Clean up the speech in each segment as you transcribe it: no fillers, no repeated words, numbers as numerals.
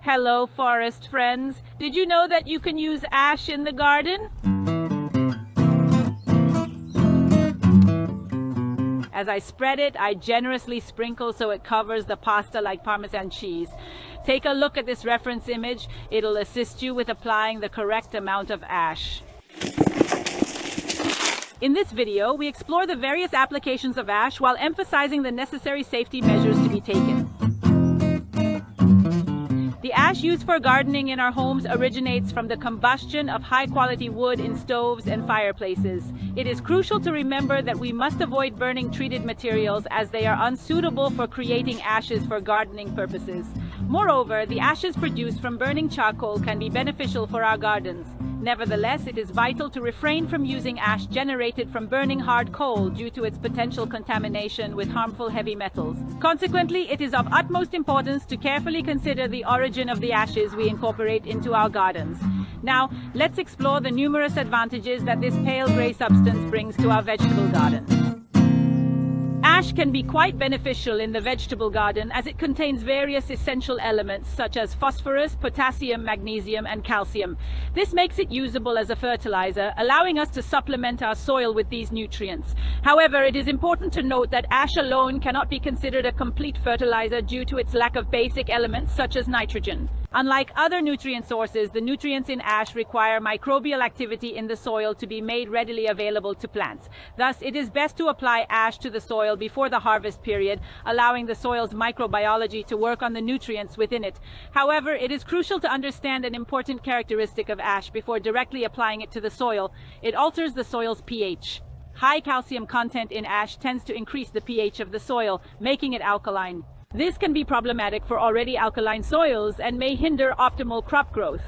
Hello, forest friends. Did you know that you can use ash in the garden? As I spread it, I generously sprinkle so it covers the pasta like Parmesan cheese. Take a look at this reference image. It'll assist you with applying the correct amount of ash. In this video, we explore the various applications of ash while emphasizing the necessary safety measures to be taken. The ash used for gardening in our homes originates from the combustion of high-quality wood in stoves and fireplaces. It is crucial to remember that we must avoid burning treated materials as they are unsuitable for creating ashes for gardening purposes. Moreover, the ashes produced from burning charcoal can be beneficial for our gardens. Nevertheless, it is vital to refrain from using ash generated from burning hard coal due to its potential contamination with harmful heavy metals. Consequently, it is of utmost importance to carefully consider the origin of the ashes we incorporate into our gardens. Now, let's explore the numerous advantages that this pale gray substance brings to our vegetable garden. Ash can be quite beneficial in the vegetable garden as it contains various essential elements such as phosphorus, potassium, magnesium, and calcium. This makes it usable as a fertilizer, allowing us to supplement our soil with these nutrients. However, it is important to note that ash alone cannot be considered a complete fertilizer due to its lack of basic elements such as nitrogen. Unlike other nutrient sources, the nutrients in ash require microbial activity in the soil to be made readily available to plants. Thus, it is best to apply ash to the soil before the harvest period, allowing the soil's microbiology to work on the nutrients within it. However, it is crucial to understand an important characteristic of ash before directly applying it to the soil. It alters the soil's pH. High calcium content in ash tends to increase the pH of the soil, making it alkaline. This can be problematic for already alkaline soils and may hinder optimal crop growth.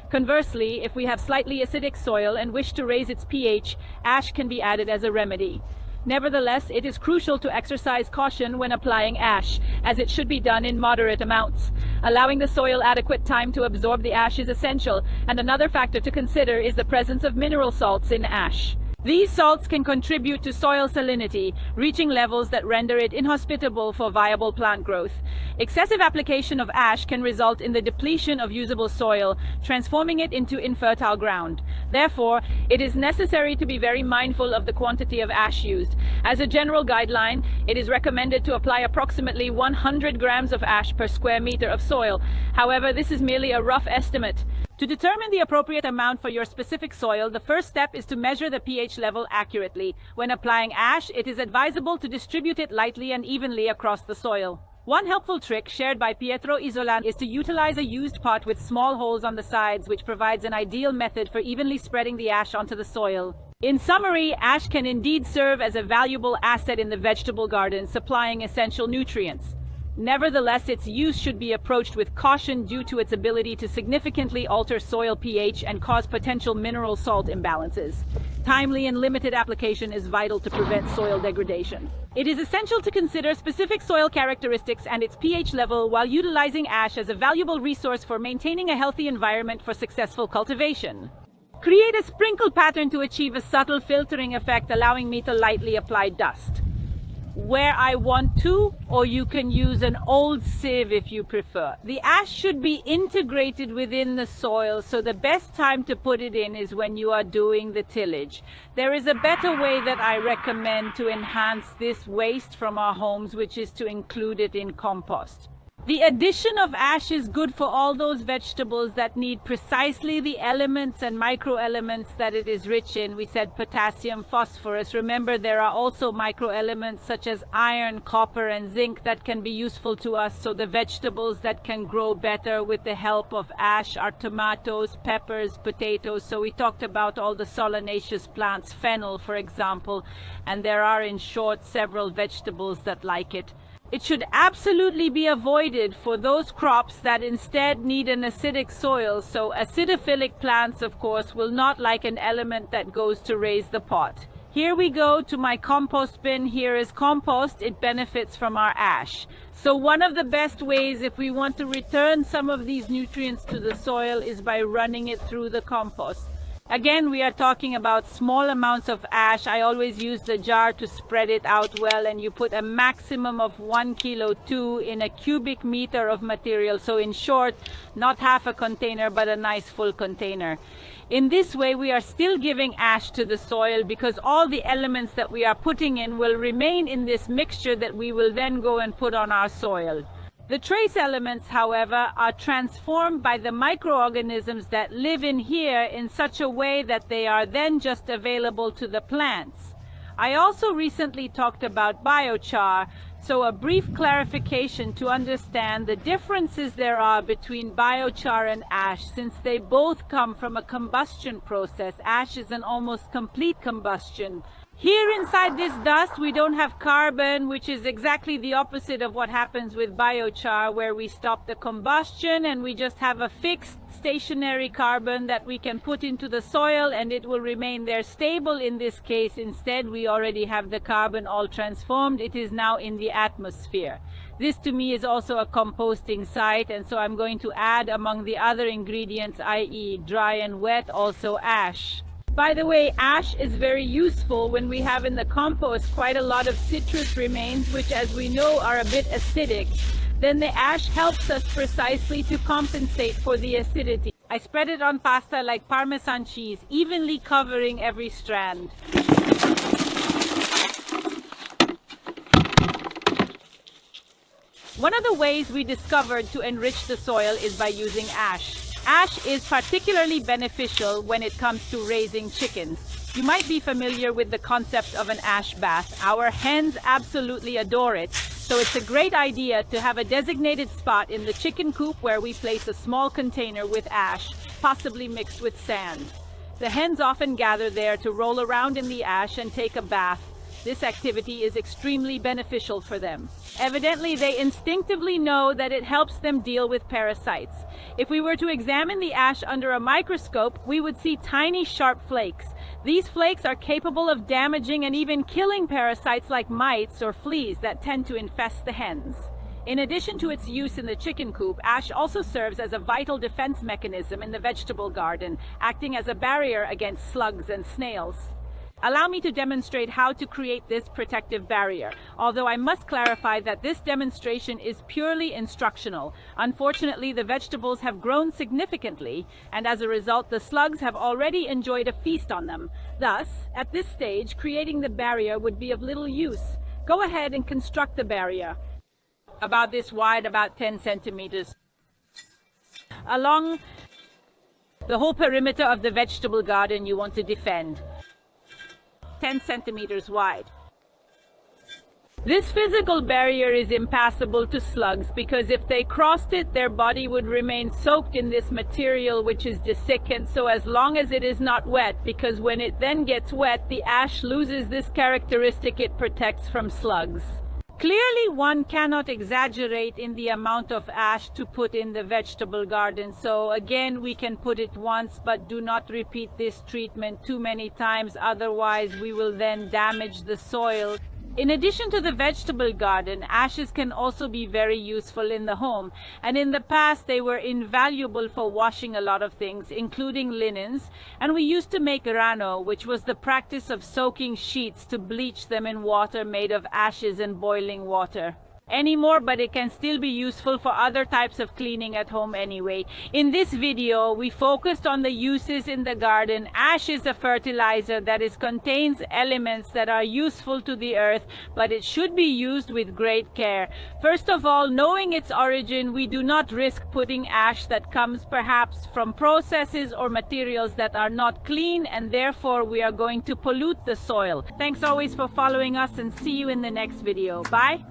Conversely, if we have slightly acidic soil and wish to raise its pH, ash can be added as a remedy. Nevertheless, it is crucial to exercise caution when applying ash, as it should be done in moderate amounts. Allowing the soil adequate time to absorb the ash is essential, and another factor to consider is the presence of mineral salts in ash. These salts can contribute to soil salinity, reaching levels that render it inhospitable for viable plant growth. Excessive application of ash can result in the depletion of usable soil, transforming it into infertile ground. Therefore, it is necessary to be very mindful of the quantity of ash used. As a general guideline, it is recommended to apply approximately 100 grams of ash per square meter of soil. However, this is merely a rough estimate. To determine the appropriate amount for your specific soil, the first step is to measure the pH level accurately. When applying ash, it is advisable to distribute it lightly and evenly across the soil. One helpful trick shared by Pietro Isolan is to utilize a used pot with small holes on the sides, which provides an ideal method for evenly spreading the ash onto the soil. In summary, ash can indeed serve as a valuable asset in the vegetable garden, supplying essential nutrients. Nevertheless, its use should be approached with caution due to its ability to significantly alter soil pH and cause potential mineral salt imbalances. Timely and limited application is vital to prevent soil degradation. It is essential to consider specific soil characteristics and its pH level while utilizing ash as a valuable resource for maintaining a healthy environment for successful cultivation. Create a sprinkle pattern to achieve a subtle filtering effect, allowing me to lightly apply dust where I want to, or you can use an old sieve if you prefer. The ash should be integrated within the soil, so the best time to put it in is when you are doing the tillage. There is a better way that I recommend to enhance this waste from our homes, which is to include it in compost. The addition of ash is good for all those vegetables that need precisely the elements and microelements that it is rich in. We said potassium, phosphorus. Remember, there are also microelements such as iron, copper, and zinc that can be useful to us. So the vegetables that can grow better with the help of ash are tomatoes, peppers, potatoes. So we talked about all the solanaceous plants, fennel, for example, and there are, in short, several vegetables that like it. It should absolutely be avoided for those crops that instead need an acidic soil. So acidophilic plants, of course, will not like an element that goes to raise the pot. Here we go to my compost bin. Here is compost. It benefits from our ash. So one of the best ways if we want to return some of these nutrients to the soil is by running it through the compost. Again, we are talking about small amounts of ash. I always use the jar to spread it out well, and you put a maximum of 1 kilo 2 in a cubic meter of material. So in short, not half a container, but a nice full container. In this way, we are still giving ash to the soil because all the elements that we are putting in will remain in this mixture that we will then go and put on our soil. The trace elements, however, are transformed by the microorganisms that live in here in such a way that they are then just available to the plants. I also recently talked about biochar, so a brief clarification to understand the differences there are between biochar and ash, since they both come from a combustion process. Ash is an almost complete combustion. Here inside this dust, we don't have carbon, which is exactly the opposite of what happens with biochar, where we stop the combustion and we just have a fixed stationary carbon that we can put into the soil and it will remain there stable. In this case, instead, we already have the carbon all transformed. It is now in the atmosphere. This to me is also a composting site, and so I'm going to add among the other ingredients, i.e. dry and wet, also ash. By the way, ash is very useful when we have in the compost quite a lot of citrus remains, which as we know are a bit acidic. Then the ash helps us precisely to compensate for the acidity. I spread it on pasta like Parmesan cheese, evenly covering every strand. One of the ways we discovered to enrich the soil is by using ash. Ash is particularly beneficial when it comes to raising chickens. You might be familiar with the concept of an ash bath. Our hens absolutely adore it, so it's a great idea to have a designated spot in the chicken coop where we place a small container with ash, possibly mixed with sand. The hens often gather there to roll around in the ash and take a bath. This activity is extremely beneficial for them. Evidently, they instinctively know that it helps them deal with parasites. If we were to examine the ash under a microscope, we would see tiny sharp flakes. These flakes are capable of damaging and even killing parasites like mites or fleas that tend to infest the hens. In addition to its use in the chicken coop, ash also serves as a vital defense mechanism in the vegetable garden, acting as a barrier against slugs and snails. Allow me to demonstrate how to create this protective barrier, although I must clarify that this demonstration is purely instructional. Unfortunately, the vegetables have grown significantly, and as a result, the slugs have already enjoyed a feast on them. Thus, at this stage, creating the barrier would be of little use. Go ahead and construct the barrier. About this wide, about 10 centimeters. Along the whole perimeter of the vegetable garden you want to defend. 10 centimeters wide. This physical barrier is impassable to slugs because if they crossed it, their body would remain soaked in this material which is desiccant, so as long as it is not wet, because when it then gets wet, the ash loses this characteristic it protects from slugs. Clearly, one cannot exaggerate in the amount of ash to put in the vegetable garden. So again, we can put it once, but do not repeat this treatment too many times. Otherwise, we will then damage the soil. In addition to the vegetable garden, ashes can also be very useful in the home. And in the past, they were invaluable for washing a lot of things, including linens. And we used to make rano, which was the practice of soaking sheets to bleach them in water made of ashes and boiling water. Anymore, but it can still be useful for other types of cleaning at home anyway. In this video, we focused on the uses in the garden. Ash is a fertilizer that contains elements that are useful to the earth, but it should be used with great care. First of all, knowing its origin, we do not risk putting ash that comes perhaps from processes or materials that are not clean, and therefore we are going to pollute the soil. Thanks always for following us, and see you in the next video. Bye.